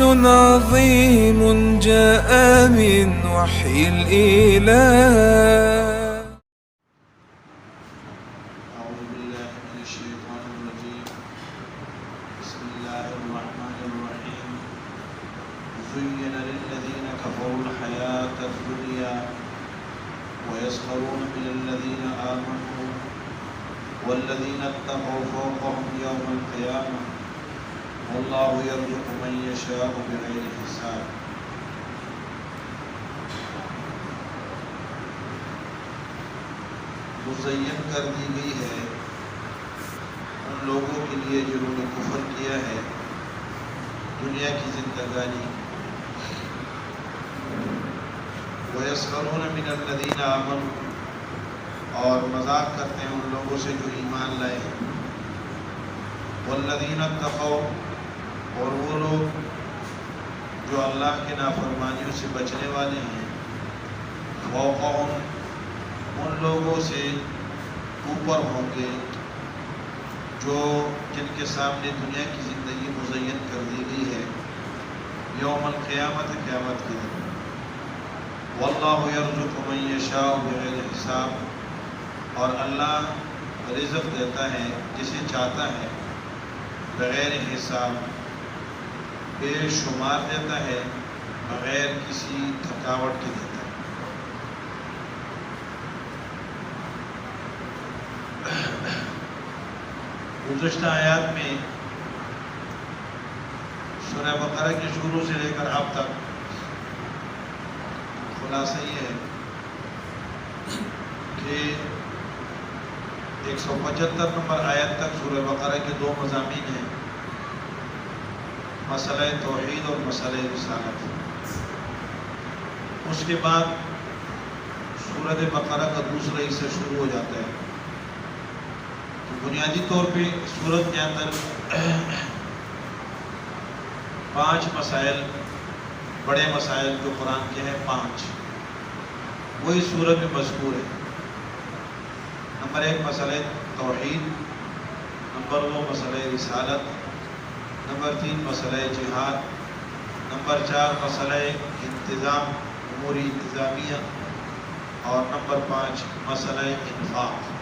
عظيم جاء من وحي الإله. أعوذ بالله من الشيطان الرجيم. بسم الله الرحمن الرحيم. زين للذين كفروا الحياة الدنيا ويسخرون من الذين آمنوا والذين اتقوا فوقهم يوم القيامة والله يرزق من يشاء بغير حساب. مزین کر دی گئی ہے ان لوگوں کے لیے جنہوں نے کفر کیا ہے دنیا کی زندگانی. وَيَسْخَرُونَ مِنَ الَّذِينَ آمَنُوا، اور مذاق کرتے ہیں ان لوگوں سے جو ایمان لائے ہیں. وَالَّذِينَ اتَّقَوْا، اور وہ لوگ جو اللہ کے نافرمانیوں سے بچنے والے ہیں. فوقہم، ان لوگوں سے اوپر ہوں گے جو جن کے سامنے دنیا کی زندگی مزین کر دی گئی ہے یوم القیامت، قیامت کے دن. واللہ یرزق من یشاء بغیر حساب، اور اللہ رزق دیتا ہے جسے چاہتا ہے بغیر حساب، بے شمار دیتا ہے، بغیر کسی تھکاوٹ کے دیتا ہے. گزشتہ آیات میں سورہ بقرہ کے شروع سے لے کر اب تک خلاصہ یہ ہے کہ 175 نمبر آیت تک سورہ بقرہ کے دو مضامین ہیں، مسئلہ توحید اور مسئلہ رسالت. اس کے بعد سورہ بقرہ کا دوسرا حصہ شروع ہو جاتا ہے. بنیادی طور پہ سورت کے اندر 5 مسائل، بڑے مسائل جو قرآن کے ہیں 5، وہی سورت میں مذکور ہے. نمبر 1 مسئلہ توحید، نمبر 2 مسئلہ رسالت، نمبر 3 مسئلہ جہاد، نمبر 4 مسئلہ انتظام، امور انتظامیہ، اور نمبر 5 مسئلہ انفاق،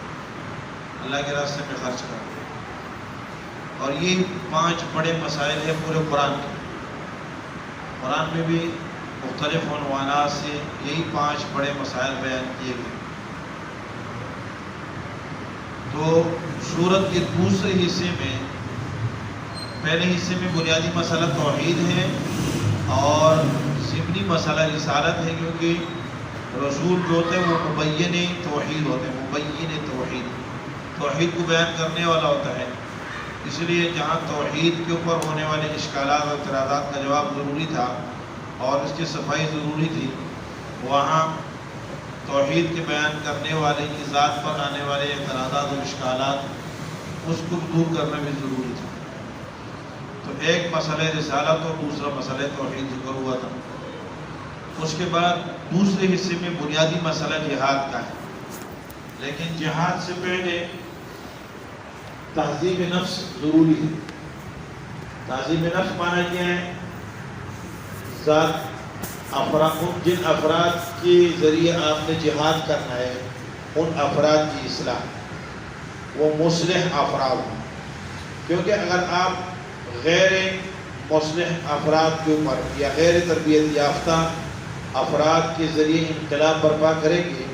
اللہ کے راستے میں خرچ کرنا. اور یہ 5 بڑے مسائل ہیں پورے قرآن کے. قرآن میں بھی مختلف عنوانات سے یہی 5 بڑے مسائل بیان کیے گئے. تو سورت کے دوسرے حصے میں، پہلے حصے میں بنیادی مسئلہ توحید ہے اور ضمنی مسئلہ رسالت ہے، کیونکہ رسول جو ہوتے ہیں وہ مبین توحید ہوتے ہیں. مبین توحید کو بیان کرنے والا ہوتا ہے. اس لیے جہاں توحید کے اوپر ہونے والے اشکالات اور اعتراضات کا جواب ضروری تھا اور اس کی صفائی ضروری تھی، وہاں توحید کے بیان کرنے والے کی ذات پر آنے والے اعتراضات اور اشکالات اس کو دور کرنا بھی ضروری تھا. تو ایک مسئلہ رسالت اور دوسرا مسئلہ توحید ذکر ہوا تھا. اس کے بعد دوسرے حصے میں بنیادی مسئلہ جہاد کا ہے. لیکن جہاد سے پہلے تہذیب نفس ضروری ہے. تہذیب نفس معنی کیا ہے؟ جن افراد کے ذریعے آپ نے جہاد کرنا ہے ان افراد کی اصلاح، وہ مصلح افراد ہوں. کیونکہ اگر آپ غیر مصلح افراد کے اوپر یا غیر تربیت یافتہ افراد کے ذریعے انقلاب برپا کریں گے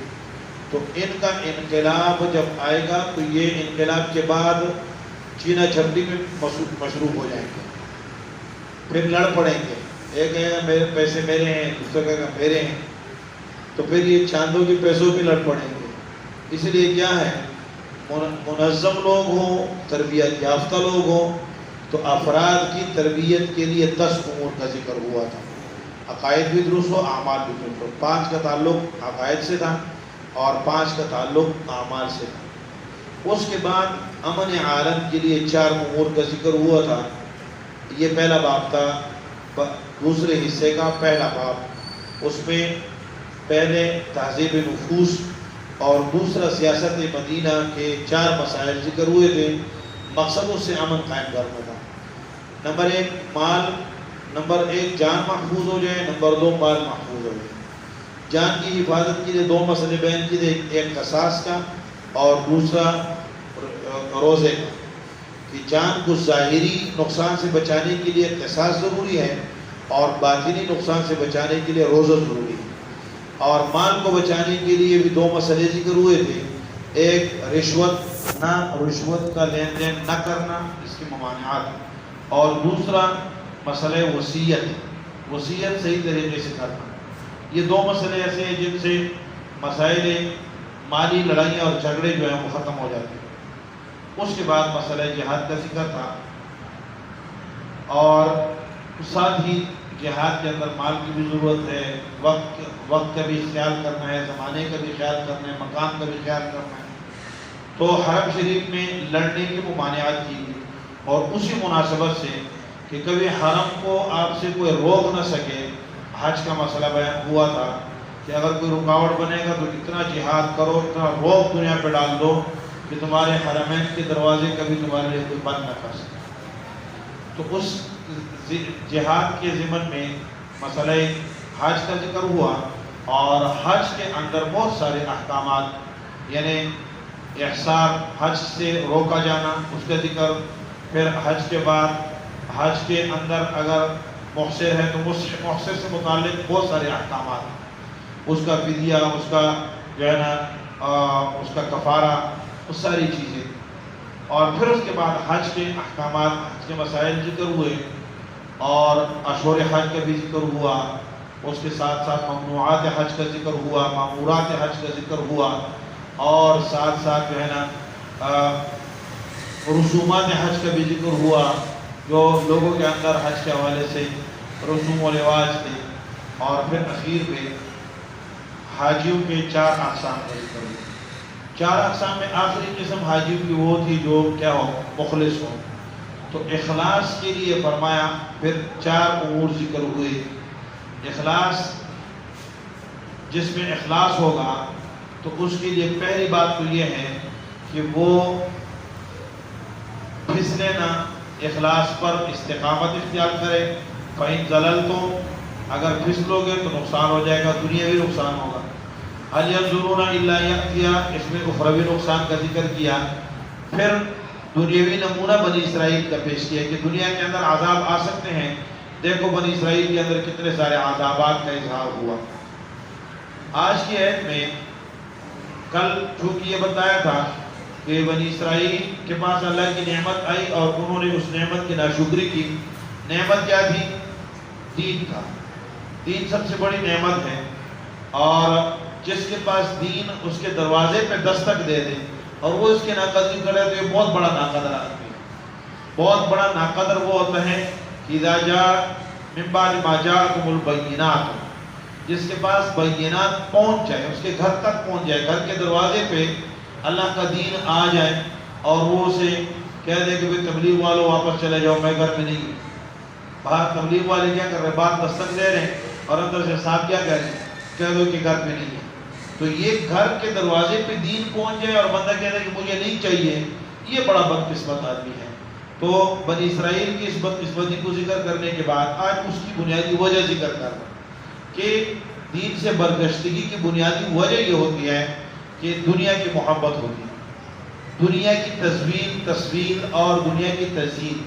تو ان کا انقلاب جب آئے گا تو یہ انقلاب کے بعد چینا جھپٹی میں مصروف ہو جائیں گے، پھر لڑ پڑیں گے. ایک ہے میرے پیسے میرے ہیں، دوسرے کا میرے ہیں، تو پھر یہ چاندوں کے پیسوں پہ لڑ پڑیں گے. اس لیے کیا ہے، منظم لوگ ہوں، تربیت یافتہ لوگ ہوں. تو افراد کی تربیت کے لیے 10 امور کا ذکر ہوا تھا. عقائد بھی درست ہو، اعمال بھی درست ہو. 5 کا تعلق عقائد سے تھا اور 5 کا تعلق اعمال سے تھا. اس کے بعد امن عالم کے لیے 4 امور کا ذکر ہوا تھا. یہ پہلا باب تھا، دوسرے حصے کا پہلا باب. اس میں پہلے تہذیب نفوس اور دوسرا سیاست مدینہ کے 4 مسائل ذکر ہوئے تھے. مقصد اس سے امن قائم کرنا تھا. نمبر 1 مال نمبر 1 جان محفوظ ہو جائے، نمبر 2 مال محفوظ ہو جائے۔ جان کی حفاظت کے لیے 2 مسئلے بیان کیے، ایک قصاص کا اور دوسرا روزے کا، کہ جان کو ظاہری نقصان سے بچانے کے لیے قصاص ضروری ہے اور باطنی نقصان سے بچانے کے لیے روزہ ضروری ہے۔ اور مال کو بچانے کے لیے بھی 2 مسئلے ذکر ہوئے تھے، ایک رشوت کا لین دین نہ کرنا، اس کی ممانعات، اور دوسرا مسئلہ وصیت صحیح طریقے سے کرنا۔ یہ 2 مسئلے ایسے ہیں جن سے مسائل مالی لڑائیاں اور جھگڑے جو ہیں وہ ختم ہو جاتے ہیں۔ اس کے بعد مسئلہ جہاد کا ذکر تھا، اور ساتھ ہی جہاد کے اندر مال کی بھی ضرورت ہے، وقت کا بھی خیال کرنا ہے، زمانے کا بھی خیال کرنا ہے، مکان کا بھی خیال کرنا ہے۔ تو حرم شریف میں لڑنے کی ممانعات کی گئی، اور اسی مناسبت سے کہ کبھی حرم کو آپ سے کوئی روک نہ سکے، حج کا مسئلہ بیان ہوا تھا کہ اگر کوئی رکاوٹ بنے گا تو اتنا جہاد کرو، اتنا روک دنیا پہ ڈال دو کہ تمہارے حرمین کے دروازے کبھی تمہارے لیے کوئی بند نہ کر سکے۔ تو اس جہاد کے ضمن میں مسئلہ حج کا ذکر ہوا، اور حج کے اندر بہت سارے احکامات، یعنی احصار، حج سے روکا جانا، اس کا ذکر، پھر حج کے بعد حج کے اندر اگر محصر ہے تو محصر سے متعلق بہت سارے احکامات، اس کا فدیہ، اس کا جو ہے نا اس کا کفارہ، اس ساری چیزیں، اور پھر اس کے بعد حج کے احکامات، حج کے مسائل ذکر ہوئے، اور اشہر حج کا بھی ذکر ہوا، اس کے ساتھ ساتھ ممنوعات حج کا ذکر ہوا، مامورات حج کا ذکر ہوا، اور ساتھ ساتھ جو ہے نا رسومات حج کا بھی ذکر ہوا، جو لوگوں کے اندر حج کے حوالے سے رسوم و رواج تھے، اور پھر اخیر میں حاجیوں کے 4 اقسام کا ذکر ہوا۔ 4 اقسام میں آخری قسم حاجیوں کی وہ تھی جو کیا ہو، مخلص ہو۔ تو اخلاص کے لیے فرمایا، پھر 4 امور ذکر ہوئے۔ اخلاص، جس میں اخلاص ہوگا تو اس کے لیے پہلی بات تو یہ ہے کہ وہ پھسلے نہ، اخلاص پر استقامت اختیار کرے۔ فَإِن زَلَلْتُمْ، اگر پھسلو گے تو نقصان ہو جائے گا، دنیاوی نقصان ہوگا۔ هَلْ يَنظُرُونَ إِلَّا يَأْتِيَ، اس میں اخروی نقصان کا ذکر کیا۔ پھر دنیاوی نمونہ بنی اسرائیل کا پیش کیا کہ دنیا کے اندر عذاب آ سکتے ہیں، دیکھو بنی اسرائیل کے اندر کتنے سارے عذابات کا اظہار ہوا۔ آج کی آیت میں، کل چونکہ یہ بتایا تھا کہ بنی اسرائیل کے پاس اللہ کی نعمت آئی اور انہوں نے اس نعمت کی ناشکری کی۔ نعمت کیا تھی؟ دین تھا۔ دین سب سے بڑی نعمت ہے، اور جس کے پاس دین اس کے دروازے پہ دستک دے دے اور وہ اس کے ناقدری کرے تو یہ بہت بڑا ناقدر آدمی ہے۔ بہت بڑا ناقدر وہ ہوتا ہے اذا جاء من بعد ما جاءکم البینات، جس کے پاس بینات پہنچ جائے، اس کے گھر تک پہنچ جائے، گھر کے دروازے پہ اللہ کا دین آ جائے، اور وہ اسے کہہ دے کہ بھئی تبلیغ والوں واپس چلے جاؤ، میں گھر میں نہیں ہوں۔ باہر تبلیغ والے کیا کر رہے ہیں؟ باہر دستک دے رہے ہیں، اور اندر سے صاحب کیا کہہ رہے ہیں؟ کہہ دو کہ گھر میں نہیں ہے۔ تو یہ گھر کے دروازے پہ دین پہنچ جائے اور بندہ کہہ دے کہ مجھے نہیں چاہیے، یہ بڑا بدقسمت آدمی ہے۔ تو بنی اسرائیل کی اس بدقسمتی کو ذکر کرنے کے بعد آج اس کی بنیادی وجہ ذکر کر رہا ہے کہ دین سے برگشتگی کی بنیادی وجہ یہ ہوتی ہے کہ دنیا کی محبت ہوتی ہے، دنیا کی تصویر اور دنیا کی تزیین۔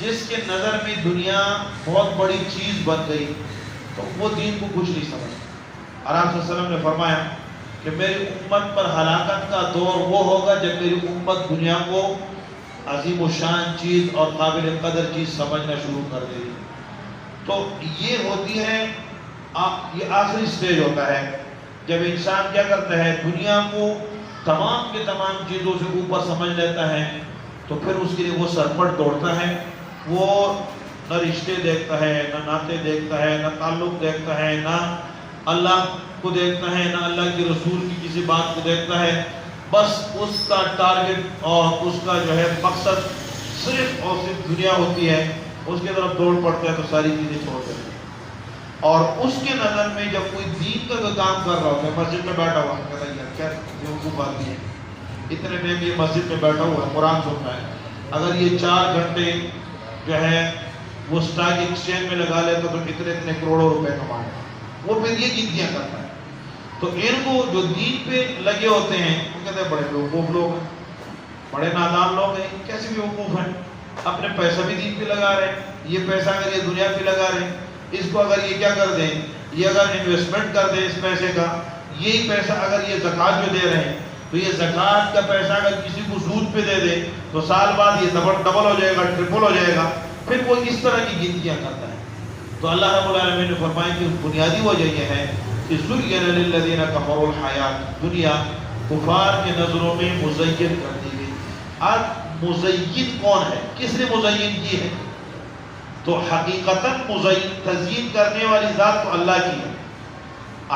جس کے نظر میں دنیا بہت بڑی چیز بن گئی تو وہ دین کو کچھ نہیں سمجھتا۔ اور آپ صلی اللہ علیہ وسلم نے فرمایا کہ میری امت پر ہلاکت کا دور وہ ہوگا جب میری امت دنیا کو عظیم الشان چیز اور قابل قدر چیز سمجھنا شروع کر دے گی۔ تو یہ ہوتی ہے، یہ آخری سٹیج ہوتا ہے جب انسان کیا کرتا ہے، دنیا کو تمام کے تمام چیزوں سے اوپر سمجھ لیتا ہے، تو پھر اس کے لیے وہ سرپٹ دوڑتا ہے، وہ نہ رشتے دیکھتا ہے، نہ ناطے دیکھتا ہے، نہ تعلق دیکھتا ہے، نہ اللہ کو دیکھتا ہے، نہ اللہ کے رسول کی کسی بات کو دیکھتا ہے۔ بس اس کا ٹارگٹ اور اس کا جو ہے مقصد صرف اور صرف دنیا ہوتی ہے، اس کے طرف دوڑ پڑتا ہے تو ساری چیزیں چھوڑ دیتا ہے۔ اور اس کے نظر میں جب کوئی دین کا کوئی کام کر رہا ہوتا ہے، مسجد میں بیٹھا ہوا ہے، کہتا ہے کیا بیوقوف آدمی ہے، اتنے ٹائم یہ مسجد میں بیٹھا ہوا ہے، قرآن سن رہا ہے، اگر یہ 4 گھنٹے جو ہے وہ سٹاک ایکسچینج میں لگا لیتا تو اتنے اتنے کروڑوں روپے کمائے، وہ پھر یہ گنتیاں کرتا ہے۔ تو ان کو جو دین پہ لگے ہوتے ہیں وہ کہتے ہیں بڑے بیوقوف لوگ ہیں، بڑے نادان لوگ ہیں، کیسے بیوقوف ہیں، اپنے پیسہ بھی دین پہ لگا رہے ہیں، یہ پیسہ اگر یہ دنیا پہ لگا رہے ہیں، اس کو اگر یہ کیا کر دیں، یہ اگر انویسٹمنٹ کر دیں اس پیسے کا، یہی پیسہ اگر یہ زکوٰۃ جو دے رہے ہیں تو یہ زکوٰۃ کا پیسہ اگر کسی کو سود پہ دے دے تو سال بعد یہ ڈبل ہو جائے گا، ٹرپل ہو جائے گا، پھر وہ اس طرح کی گنتیاں کرتا ہے۔ تو اللہ رب العالمین نے فرمایا کہ بنیادی وجہ یہ ہے کہ زُيِّنَ لِلَّذِينَ كَفَرُوا الْحَيَاةُ دنیا کفار کے نظروں میں مزین کر دی گئی۔ اب مزین کون ہے، کس نے مزین کی ہے؟ تو حقیقتاً تزیین کرنے والی ذات تو اللہ کی ہے،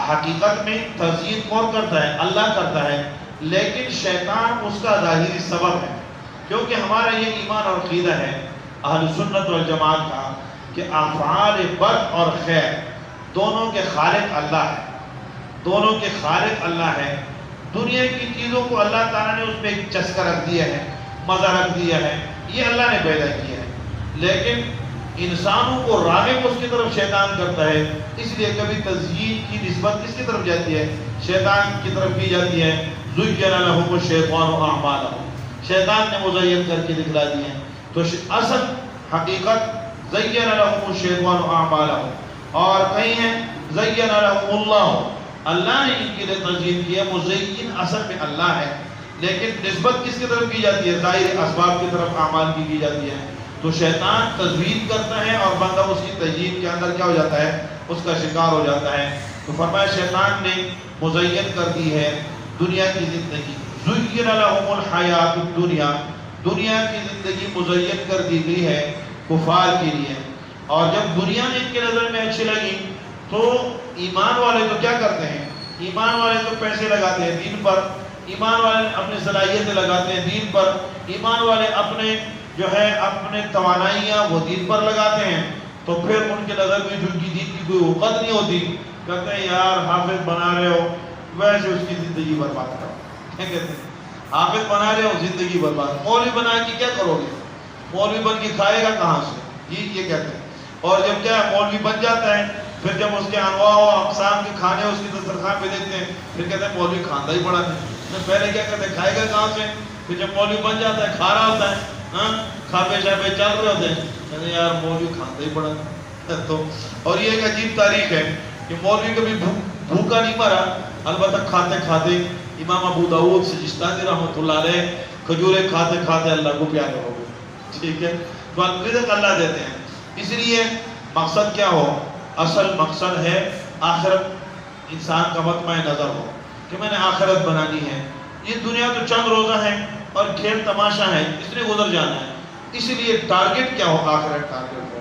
حقیقت میں تزیین کون کرتا ہے؟ اللہ کرتا ہے، لیکن شیطان اس کا ظاہری سبب ہے، کیونکہ ہمارا یہ ایمان اور عقیدہ ہے اہل سنت والجماعت کا کہ افعال بد اور خیر دونوں کے خالق اللہ ہے، دونوں کے خالق اللہ ہے۔ دنیا کی چیزوں کو اللہ تعالیٰ نے اس میں ایک چسکا رکھ دیا ہے، مزہ رکھ دیا ہے، یہ اللہ نے پیدا کیا ہے، لیکن انسانوں کو راغب اس کی طرف شیطان کرتا ہے، اس لیے کبھی تزیین کی نسبت کس کی طرف جاتی ہے؟ شیطان کی طرف کی جاتی ہے۔ زُيِّنَ لَهُمُ الشَّيْطَانُ أَعْمَالَهُم، شیطان نے مزین کر کے دکھلا دیے ہیں۔ تو اصل حقیقت زَيَّنَ لَهُمُ الشَّيْطَانُ أَعْمَالَهُم، اور کہیں ہے زَيَّنَ لَهُمُ اللَّهُ، اللہ نے ان کے لیے تزیین کیا۔ مزین اصل میں اللہ ہے، لیکن نسبت کس کی طرف کی جاتی ہے؟ ظاہر اسباب کی طرف، اعمال کی جاتی ہے۔ تو شیطان تزوین کرتا ہے اور بندہ اس کی تزیین کے اندر کیا ہو جاتا ہے؟ اس کا شکار ہو جاتا ہے۔ تو فرمایا شیطان نے مزین کر دی ہے دنیا کی زندگی۔ زُيِّنَ لَهُمُ الْحَيَاةُ الدُّنْيَا، دنیا کی زندگی مزین کر دی گئی ہے کفار کے لیے، اور جب دنیا ان کے نظر میں اچھی لگی تو ایمان والے تو کیا کرتے ہیں؟ ایمان والے تو پیسے لگاتے ہیں دین پر، ایمان والے اپنی صلاحیتیں لگاتے ہیں دین پر، ایمان والے اپنے جو ہے اپنے توانائیاں وہ دین پر لگاتے ہیں، تو پھر ان کے نظر میں جو کی دین کی کوئی وقت نہیں ہوتی، کہتے ہیں یار حافظ بنا رہے ہو ویسے اس کی زندگی برباد کرو، کیا کہتے ہیں؟ حافظ بنا رہے ہو زندگی برباد، مولوی بنا کے کیا کرو گے؟ مولوی بن کے کھائے گا کہاں سے؟ یہ کہتے ہیں۔ اور جب کیا مولوی بن جاتا ہے، پھر جب اس کے انواع و اقسام کے کھانے اس کی دسترخوان پہ دیکھتے ہیں، پھر کہتے ہیں مولوی کھانا ہی پڑا ہے۔ پہلے کیا کہتے ہیں کھائے گا کہاں سے؟ پھر جب مولوی بن جاتا ہے کھا رہا ہوتا ہے، کھاپے شاپے چل رہے ہوتے ہیں، کہتے ہیں یار مولوی کھانا ہی پڑا ہے۔ تو اور یہ ایک عجیب تاریخ ہے کہ مولوی کبھی بھوکا نہیں مرا، البتہ کھاتے کھاتے امام ابو داؤد سجستانی رحمۃ اللہ علیہ کھجورے کھاتے کھاتے اللہ کو پیارے ہو گئے، ٹھیک ہے۔ تو رزق اللہ دیتے ہیں، اس لیے مقصد کیا ہو؟ اصل مقصد ہے آخرت، انسان کا مطمع نظر ہو کہ میں نے آخرت بنانی ہے۔ یہ دنیا تو چند روزہ ہے اور کھیل تماشا ہے، اس نے گزر جانا ہے، اس لیے ٹارگٹ کیا ہو؟ آخرت ٹارگٹ ہو،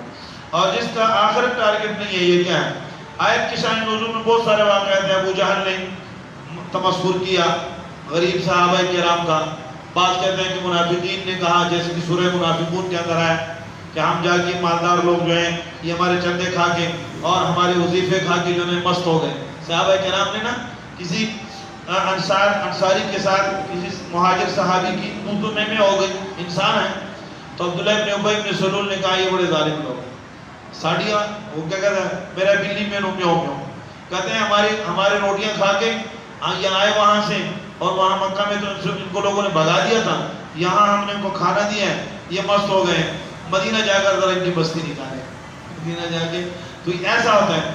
اور جس کا آخرت ٹارگٹ نہیں ہے یہ کیا ہے؟ آیت کی شان نزول میں بہت سارے واقعات ہیں۔ ابو جہل نے تمسخر کیا غریب صحابہ کرام کا، بعض کہتے ہیں کہ منافقین نے کہا، جیسے کہ سورہ منافقون کے اندر ہے کہ ہم جا کے مالدار لوگ جو ہیں یہ ہمارے چندے کھا کے اور ہمارے وظیفے کھا کے جو ہے مست ہو گئے۔ صحابہ کرام نے نا کسی انصاری کے ساتھ کسی مہاجر صحابی کی تو میں ہو گئی، انسان ہے، تو عبداللہ ابن ابی ابن سلول نے کہا یہ بڑے ظالم لوگ ہیں، ساڑیاں وہ کیا کہتا ہے میرا بلی میں میوں کہتے ہیں ہمارے روٹیاں کھا کے یہ آئے وہاں سے، اور وہاں مکہ میں تو ان کو لوگوں نے بھگا دیا تھا، یہاں ہم نے ان کو کھانا دیا ہے، یہ مست ہو گئے، مدینہ جا کر ذرا ان کی بستی نکالے، مدینہ جا کے۔ تو ایسا ہوتا ہے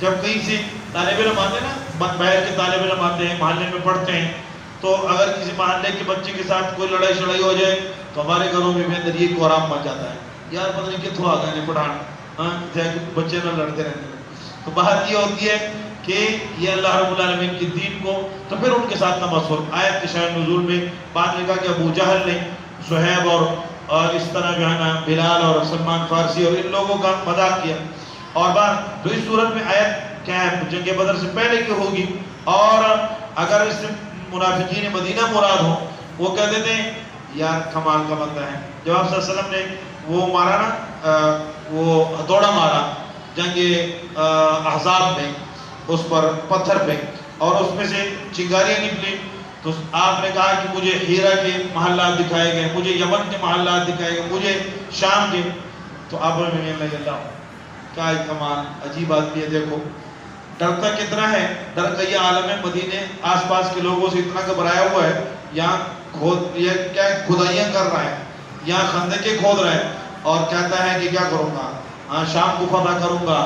جب کہیں سے طالب علم آتے ہیں نا، باہر کے طالب علم آتے ہیں محلے میں پڑھتے ہیں، تو اگر کسی محلے کے بچے کے ساتھ کوئی لڑائی شڑائی ہو جائے تو ہمارے گھروں میں اندر یہ کوہرام مچ جاتا ہے، یار پتہ نہیں کتوں آ گئے پٹھان، بچے نہ لڑتے رہتے ہیں۔ تو بات یہ ہوتی ہے کہ یہ اللہ رب العالمین کی دین کو، تو پھر ان کے ساتھ تمسخر۔ آیت کی شان نزول میں بات لکھا کہ ابو جہل نے صہیب اور اس طرح جو ہے نا بلال اور سلمان فارسی اور ان لوگوں کا مذاق کیا، اور بات تو اس صورت میں آیت کیا ہے؟ جنگ بدر سے پہلے کی ہوگی، اور اگر اس سے منافقین مدینہ مراد ہو، وہ کہتے تھے یار کمال کا بندہ ہے۔ جب آپ صلی اللہ علیہ وسلم نے وہ مارا نا، وہ ہتھوڑا مارا جنگ احزاب میں، اس پر پتھر پہ، اور اس میں سے چنگاریاں نکلی، تو آپ نے کہا کہ مجھے ہیرا کے محلات دکھائے گئے، مجھے یمن کے محلات دکھائے گئے، مجھے شام کے، تو اب میں کہنے لگے اللہ کیا کمال عجیب آدمی ہے، دیکھو ڈرتا کتنا ہے، ڈر کا یہ عالم ہے، مدینے آس پاس کے لوگوں سے اتنا گھبرایا ہوا ہے، یہاں یہ کیا کھدائیاں کر رہا ہے، یہاں خندقیں کھود رہا ہے، اور کہتا ہے کہ کیا کروں گا، ہاں شام کو فتح کروں گا،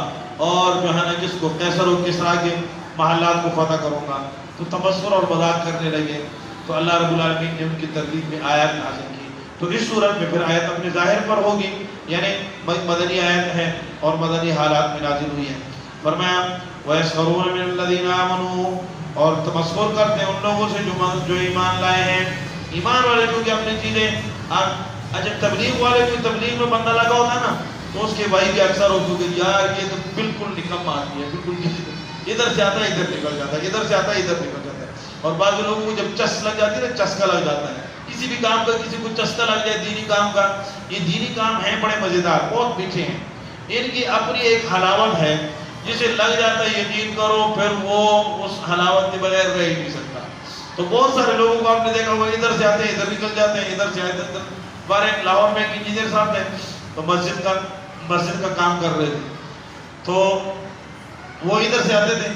اور جو ہے نا کس کو قیصر و کسریٰ کے محلات کو فتح کروں گا. تو تبصر اور مذاق کرنے لگے. تو اللہ رب العالمین نے ان کی ترغیب میں آیات نازل کی. تو اس صورت میں پھر آیت اپنے ظاہر پر ہوگی، یعنی مدنی آیت ہے اور مدنی حالات میں نازل ہوئی ہے. فرمایا وَيَسْخَرُونَ مِنَ الَّذِينَ آمَنُوا، اور تمسخر کرتے ہیں ان لوگوں سے جو ایمان لائے ہیں. ایمان والے جو کہ اپنی چیزیں جب تبلیغ والے کی تبلیغ میں بندہ لگا ہوتا ہے نا تو اس کے بھائی کے اکثر ہوتے کہ یار یہ تو بالکل نکما آدمی ہے، بالکل ادھر سے آتا ہے ادھر نکل جاتا ہے، ادھر سے آتا ہے ادھر نکل جاتا ہے. اور بعض لوگوں کو جب چس لگ جاتی ہے نا، چسکا لگ جاتا ہے کسی بھی کام کا، کسی کو چسکا لگ جائے دینی کام کا. یہ دینی کام ہیں بڑے مزیدار، بہت میٹھے ہیں، ان کی اپنی ایک حلاوت ہے، جسے لگ جاتا ہے یقین کرو پھر وہ اس حلاوت کے بغیر رہ ہی نہیں سکتا. تو بہت سارے لوگوں کو آپ نے دیکھا ہوگا ادھر سے آتے ہیں ادھر نکل جاتے ہیں، ادھر سے آتے ہیں ادھر. ہمارے لاہور میں ایک انجینئر صاحب تھے، تو مسجد کا کام کر رہے تھے. تو وہ ادھر سے آتے تھے،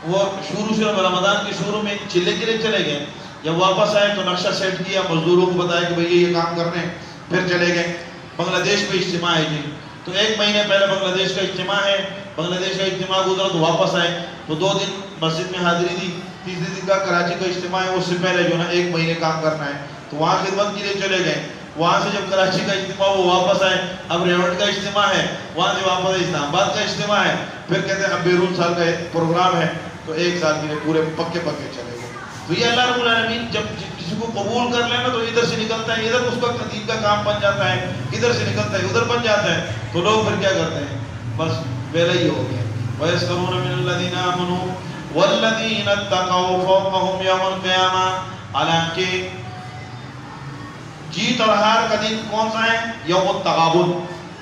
وہ شروع سے رمضان کے شروع میں چلے کے لیے چلے گئے. جب واپس آئے تو نقشہ سیٹ کیا، مزدوروں کو بتایا کہ بھئی یہ کام کرنے ہیں، پھر چلے گئے. بنگلہ دیش میں اجتماع ہے جی، تو 1 مہینے پہلے بنگلہ دیش کا اجتماع ہے، بنگلہ دیش کا اجتماع گزرا تو واپس آئے تو 2 دن مسجد میں حاضری دی. تیسرے دن کا کراچی کا اجتماع ہے، اس سے پہلے جو ہے نا 1 مہینے کام کرنا ہے، تو وہاں خدمت کے لیے چلے گئے. وہاں سے جب کراچی کا اجتماع وہ واپس آئے، اب ریوٹ کا اجتماع ہے، وہاں سے واپس اسلام آباد کا اجتماع ہے، پھر کہتے ہیں اب بیرون سال کا پروگرام ہے، تو 1 سال کے لیے پورے پکے چلے گئے. تو یہ اللہ رب العالمین جب کسی کو قبول کر لینا تو ادھر سے نکلتا ہے ادھر، اس کا دین کا کام بن جاتا ہے، ادھر سے نکلتا ہے ادھر بن جاتا ہے. تو لوگ پھر کیا کرتے ہیں، بس ویلا ہی ہو گیا. وَيَسْخَرُونَ مِنَ الَّذِينَ آمَنُوا وَالَّذِينَ اتَّقَوْا فَوْقَهُمْ يَوْمَ الْقِيَامَةِ. حالانکہ جیت اور ہار کا دن کون سا ہے؟ یوم التغابن.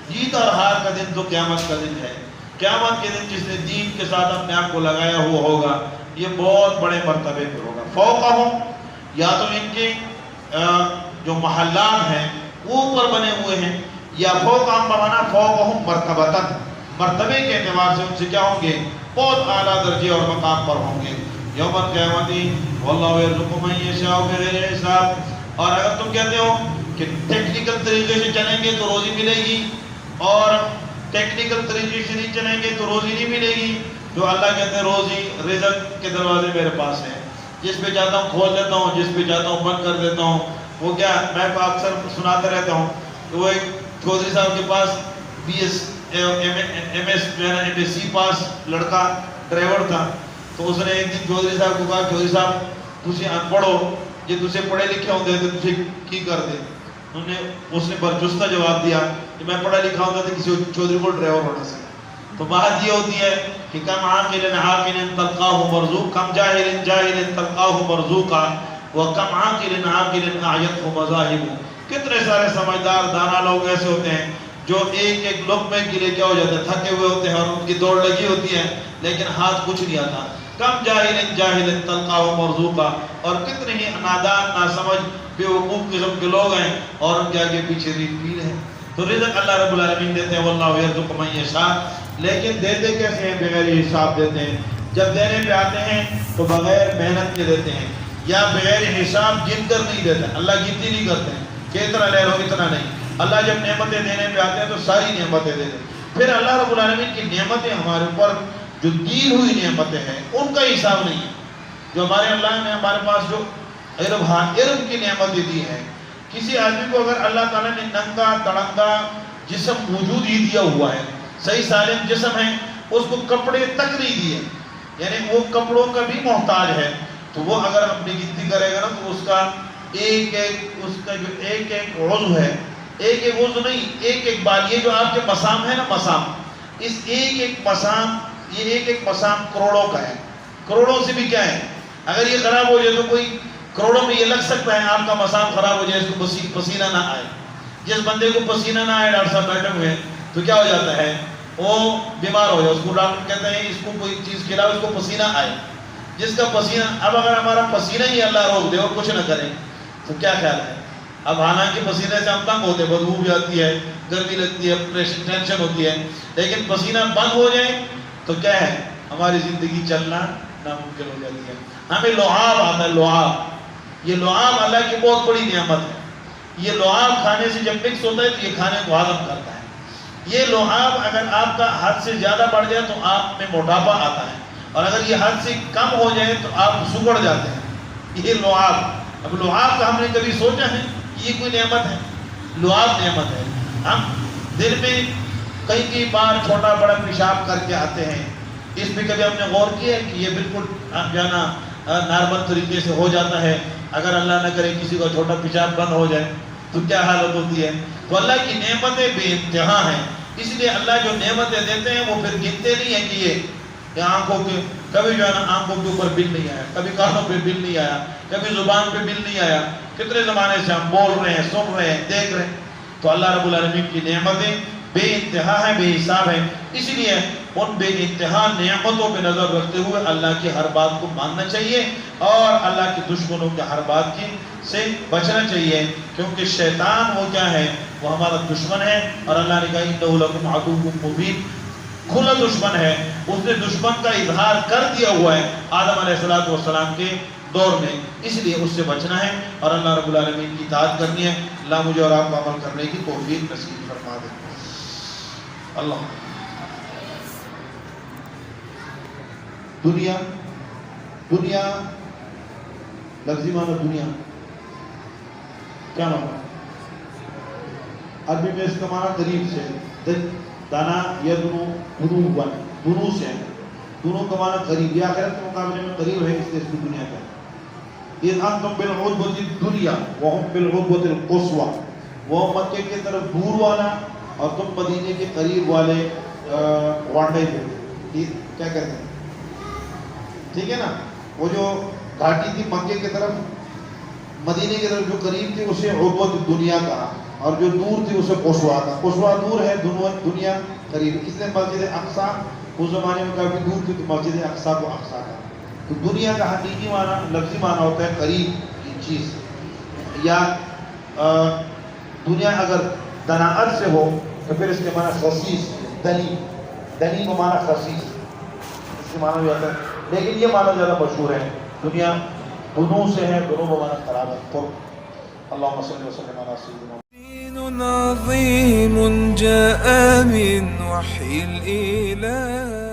جیت اور ہار کا دن تو قیامت کا دن ہے. قیامت کے دن جس نے دین کے ساتھ اپنے آپ کو لگایا ہوا ہوگا یہ بہت بڑے مرتبے پہ ہوگا. فوقہم، یا تو ان کے جو محلات ہیں وہ اوپر بنے ہوئے ہیں، یا فوقہم بمانا فوقہم مرتبتاً، مرتبے کے اعتبار سے ان سے کیا ہوں گے، بہت اعلیٰ درجے اور مقام پر ہوں گے. یوم القیامت واللہ یرزق من یشاء بغیر حساب. اور اگر تم کہتے ہو کہ ٹیکنیکل طریقے سے چلیں گے تو روزی ملے گی، اور ٹیکنیکل طریقے سے نہیں چلیں گے تو روزی نہیں ملے گی، تو اللہ کہتے ہیں روزی رزق کے دروازے میرے پاس ہیں، جس پہ چاہتا ہوں کھول دیتا ہوں، جس پہ چاہتا ہوں بند کر دیتا ہوں. وہ کیا میں اکثر سناتا رہتا ہوں کہ وہ ایک چودھری صاحب کے پاس BS MS جو ہے نا MSc پاس لڑکا ڈرائیور تھا. تو اس نے ایک دن چودھری صاحب کو کہا چودھری صاحب تسی ان پڑھ ہو، جی تجھے پڑھے لکھے ہوتے تو تجھے کی کر دے. اس نے برجستہ جواب دیا کہ میں پڑھا لکھا ہوتا تو کسی چودھری کو ڈرائیور ہونا سے. تو بات یہ ہوتی ہے کہ کم عاقل عاقل تلقاہ مرزوق، کم جاہل جاہل تلقاہ مرزوقا، وکم عاقل عاقل اعیتہ مذاہب. کتنے سارے سمجھدار دانا لوگ ایسے ہوتے ہیں جو ایک ایک لقمے کے لیے کیا ہو جاتے ہیں، تھکے ہوئے ہوتے ہیں اور ان کی دوڑ لگی ہوتی ہے لیکن ہاتھ کچھ نہیں آتا. کم جاہل جاہل تلقاہ مرزوقا. اور کتنے ہی نادان ناسمجھ بے وقوف قسم کے لوگ ہیں اور ان کے آگے پیچھے ریت پیل ہے. تو رزق اللہ رب العالمین دیتے ہیں، واللہ یرزق من یشاء. لیکن دیتے کیسے ہیں؟ بغیر حساب دیتے ہیں. جب دینے پہ آتے ہیں تو بغیر محنت کے دیتے ہیں، یا بغیر حساب گن کر نہیں دیتے. اللہ گنتی نہیں کرتے ہیں کہ اتنا لے لو اتنا نہیں. اللہ جب نعمتیں دینے پہ آتے ہیں تو ساری نعمتیں دے دیں. پھر اللہ رب العالمین کی نعمتیں ہمارے اوپر جو دی ہوئی نعمتیں ہیں ان کا حساب نہیں ہے. جو ہمارے اللہ نے ہمارے پاس جو علم کی نعمتیں دی ہیں، کسی آدمی کو اگر اللہ تعالیٰ نے ننگا تڑنگا جسم وجود ہی دیا ہوا ہے، صحیح سالم جسم ہے، اس کو کپڑے تک نہیں دیے، یعنی وہ کپڑوں کا بھی محتاج ہے، تو وہ اگر اپنی گنتی کرے گا نا تو اس کا جو ایک ایک عضو ہے، ایک ایک عضو نہیں، ایک ایک بال، یہ جو آپ کے مسام ہے نا، مسام، اس ایک ایک مسام، یہ ایک ایک مسام کروڑوں کا ہے. کروڑوں سے بھی کیا ہے، اگر یہ خراب ہو جائے تو کوئی کروڑوں میں یہ لگ سکتا ہے آپ کا مسام خراب ہو جائے، اس کو پسینہ نہ آئے. جس بندے کو پسینہ نہ آئے، ڈاکٹر صاحب بیٹھے ہوئے تو کیا ہو جاتا ہے، وہ بیمار ہو جائے. اس کو ڈاکٹر کہتے ہیں اس کو کوئی چیز کھلاؤ، اس کو پسینہ آئے. جس کا پسینہ، اب اگر ہمارا پسینہ ہی اللہ روک دے اور کچھ نہ کرے تو کیا خیال ہے. اب حالانکہ پسینے سے ہم تنگ ہوتے، بدبو بھی آتی ہے، گرمی لگتی ہے، ٹینشن ہوتی ہے، لیکن پسینہ بند ہو جائے تو کیا ہے، ہماری زندگی چلنا ناممکن ہو جاتی ہے۔ ہمیں لعاب آتا ہے، لعاب، یہ لعاب اللہ کی بہت بڑی نعمت ہے۔ یہ لعاب کھانے سے جب مکس ہوتا ہے تو یہ کھانے کو ہضم کرتا ہے۔ یہ لعاب اگر آپ کا حد سے زیادہ بڑھ جائے تو آپ میں موٹاپا آتا ہے، اور اگر یہ حد سے کم ہو جائے تو آپ سکڑ جاتے ہیں۔ یہ لعاب، اب لعاب کا ہم نے کبھی سوچا ہے کہ یہ کوئی نعمت ہے؟ لعاب نعمت ہے۔ ہم دن میں کئی بار چھوٹا بڑا پیشاب کر کے آتے ہیں، اس پہ کبھی ہم نے غور کیا ہے کہ یہ بالکل جانا نارمل طریقے سے ہو جاتا ہے؟ اگر اللہ نہ کرے کسی کا چھوٹا پیشاب بند ہو جائے تو کیا حالت ہوتی ہے؟ تو اللہ کی نعمتیں بے انتہا ہیں، اس لیے اللہ جو نعمتیں دیتے ہیں وہ پھر گنتے نہیں ہیں کہ یہ آنکھوں کے، کبھی جو ہے نا آنکھوں کے اوپر بل نہیں آیا، کبھی کانوں پہ بل نہیں آیا، کبھی زبان پہ بل نہیں آیا، کتنے زمانے سے ہم بول رہے ہیں، سن رہے ہیں، دیکھ رہے ہیں۔ تو اللہ رب العالمین کی نعمتیں بے انتہا ہیں، بے حساب ہیں، اس لیے ان بے انتہا نعمتوں پہ نظر رکھتے ہوئے اللہ کی ہر بات کو ماننا چاہیے اور اللہ کے دشمنوں کے ہر بات کی سے بچنا چاہیے، کیونکہ شیطان وہ کیا ہے، وہ ہمارا دشمن ہے، اور اللہ نے کہا اِنَّهُ لَكُمْ عَدُوٌّ مُّبِينٌ، کھلا دشمن ہے۔ اس نے دشمن کا اظہار کر دیا ہوا ہے آدم علیہ السلام کے دور میں، اس لیے اس سے بچنا ہے اور اللہ رب العالمین کی اطاعت کرنی ہے۔ اللہ مجھے اور آپ کو عمل کرنے کی توفیق نصیب فرما دے۔ اللہ دنیا، دنیا لفظی معنی دنیا کیا معنی؟ عربی میں اس کا معنی قریب سے، دانا یدنو، دنو سے، دونوں کا معنی قریب، یا آخرت کے مقابلے میں قریب ہے، اس لیے اس کو دنیا کا ہے۔ اِذْ أَنْتُمْ بِالْعُدْوَةِ الدُّنْيَا وَهُمْ بِالْعُدْوَةِ الْقُصْوَىٰ، وہ مکے کی طرف دور والا اور تم مدینے کے قریب والے وانڈے تھے، کیا کہتے ہیں، ٹھیک ہے نا، وہ جو گھاٹی تھی مکے کی طرف، مدینے کی طرف جو قریب تھی اسے عدوۃ الدنیا کہا، اور جو دور تھی اسے قصویٰ کہا۔ قصویٰ دور ہے، دنیا قریب، اس لیے مسجد اقصیٰ اس زمانے میں کافی دور تھی تو مسجد اقصیٰ کو اقصیٰ کہا۔ تو دنیا کا حقیقی معنی، لفظی معنی ہوتا ہے قریب کی چیز، یا دنیا اگر دناعت سے ہو تو پھر اس کے معنی خسیس، دنی، دنی کو معنی خسیس، اس کے معنی بھی ہوتا ہے، لیکن یہ معنی زیادہ مشہور ہے، دنیا دنوں سے ہے، دنوں کو معنی خراب ہے۔ تو اللہم صلی وسلم علی سیدنا دين عظيم جاء من وحي الإله